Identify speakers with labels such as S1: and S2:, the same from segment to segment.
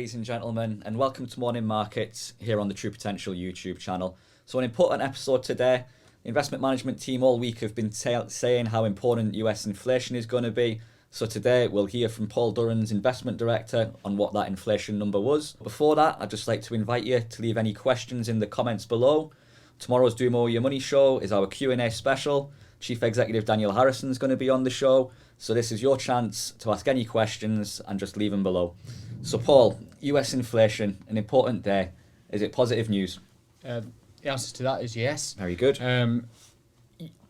S1: ladies and gentlemen, and welcome to Morning Markets here on the True Potential YouTube channel. So an important episode today. The investment management team all week have been saying how important US inflation is going to be. So today we'll hear from Paul Durrans, investment director, on what that inflation number was. Before that, I'd just like to invite you to leave any questions in the comments below. Tomorrow's Do More Your Money show is our Q&A special. Chief Executive Daniel Harrison is going to be on the show. So this is your chance to ask any questions and just leave them below. So Paul, US inflation, an important day. Is it positive news?
S2: The answer to that is yes.
S1: Very good.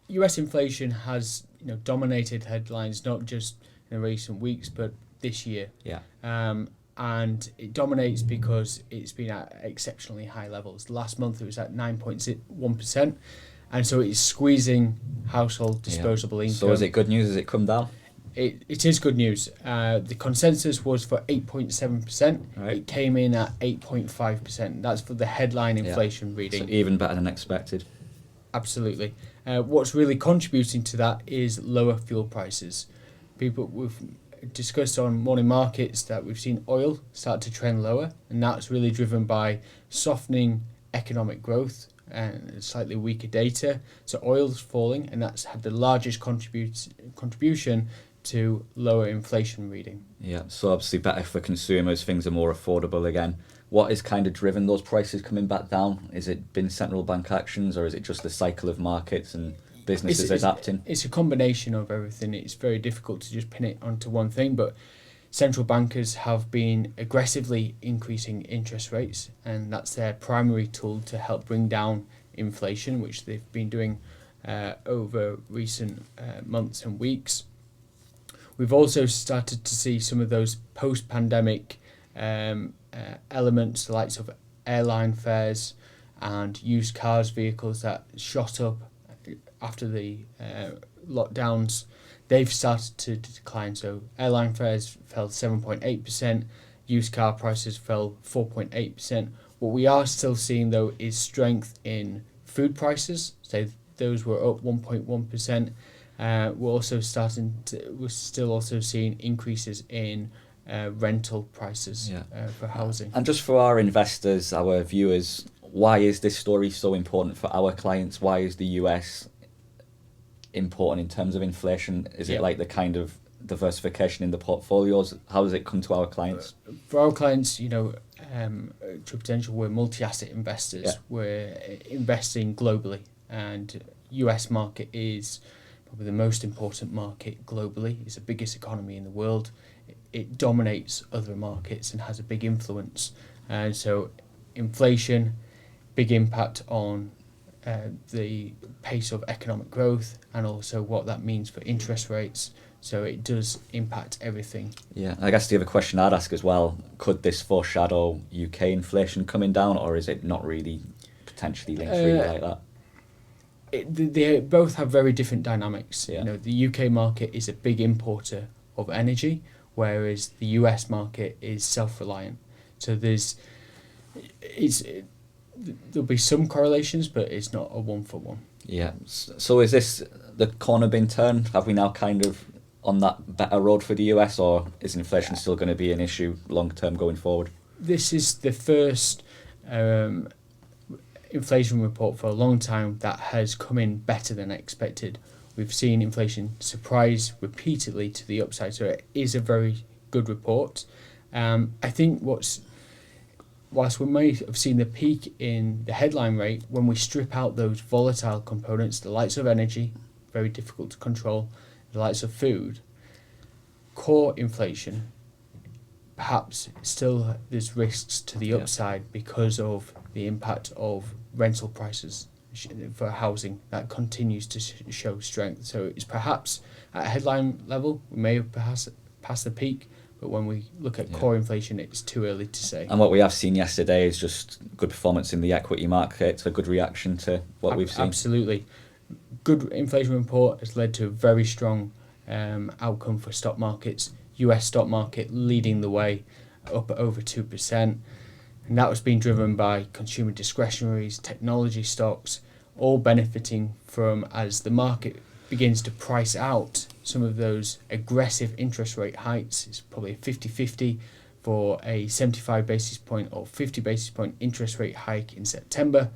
S2: US inflation has dominated headlines not just in recent weeks but this year.
S1: Yeah.
S2: And it dominates because it's been at exceptionally high levels. Last month it was at 9.1%, and so it's squeezing household disposable income.
S1: So is it good news? Has it come down?
S2: It is good news. The consensus was for 8.7%.
S1: Right.
S2: It came in at 8.5%. That's for the headline inflation reading.
S1: So even better than expected.
S2: Absolutely. What's really contributing to that is lower fuel prices. We've discussed on morning markets that we've seen oil start to trend lower, and that's really driven by softening economic growth and slightly weaker data. So oil's falling, and that's had the largest contribution to lower inflation reading.
S1: Yeah, so obviously better for consumers, things are more affordable again. What has kind of driven those prices coming back down? Is it been central bank actions, or is it just the cycle of markets and businesses adapting?
S2: It's a combination of everything. It's very difficult to just pin it onto one thing, but central bankers have been aggressively increasing interest rates, and that's their primary tool to help bring down inflation, which they've been doing over recent months and weeks. We've also started to see some of those post-pandemic elements, the likes of airline fares and used cars vehicles that shot up after the lockdowns. They've started to decline. So airline fares fell 7.8%, used car prices fell 4.8%. What we are still seeing though is strength in food prices. So those were up 1.1%. We're still also seeing increases in rental prices for housing.
S1: And just for our investors, our viewers, why is this story so important for our clients? Why is the US important in terms of inflation? Is it like the kind of diversification in the portfolios? How does it come to our clients?
S2: For our clients, True Potential, we're multi-asset investors.
S1: Yeah.
S2: We're investing globally, and US market is probably the most important market globally. It's the biggest economy in the world. It dominates other markets and has a big influence. And so inflation, big impact on the pace of economic growth, and also what that means for interest rates. So it does impact everything. Yeah,
S1: I guess the other question I'd ask as well, could this foreshadow UK inflation coming down, or is it not really potentially linked really like that?
S2: They both have very different dynamics.
S1: Yeah.
S2: The UK market is a big importer of energy, whereas the US market is self-reliant. So there'll be some correlations, but it's not a one-for-one.
S1: Yeah. So is this the corner been turned? Have we now kind of on that better road for the US, or is inflation still going to be an issue long-term going forward?
S2: This is the first inflation report for a long time that has come in better than expected. We've seen inflation surprise repeatedly to the upside, so it is a very good report. I think whilst we may have seen the peak in the headline rate, when we strip out those volatile components, the likes of energy, very difficult to control, the likes of food, core inflation, perhaps still there's risks to the upside because of the impact of rental prices for housing that continues to show strength. So it's perhaps at a headline level, we may have passed the peak, but when we look at core inflation, it's too early to say.
S1: And what we have seen yesterday is just good performance in the equity market, a good reaction to what we've seen.
S2: Absolutely. Good inflation report has led to a very strong outcome for stock markets. US stock market leading the way, up over 2%. And that was being driven by consumer discretionaries, technology stocks, all benefiting from, as the market begins to price out some of those aggressive interest rate hikes. It's probably a 50-50 for a 75 basis point or 50 basis point interest rate hike in September.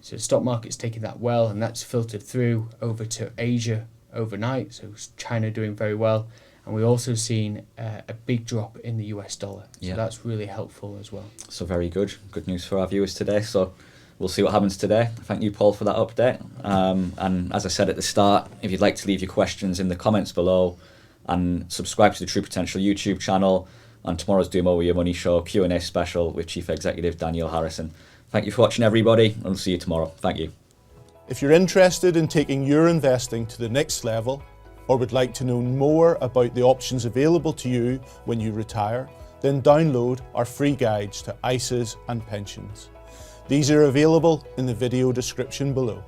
S2: So the stock market's taken that well, and that's filtered through over to Asia overnight. So China doing very well. And we're also seeing a big drop in the US dollar. So that's really helpful as well.
S1: So very good. Good news for our viewers today. So we'll see what happens today. Thank you, Paul, for that update. And as I said at the start, if you'd like to leave your questions in the comments below and subscribe to the True Potential YouTube channel and tomorrow's Doing More With Your Money show Q&A special with Chief Executive Daniel Harrison. Thank you for watching, everybody, and we'll see you tomorrow. Thank you.
S3: If you're interested in taking your investing to the next level, or would like to know more about the options available to you when you retire, then download our free guides to ISAs and pensions. These are available in the video description below.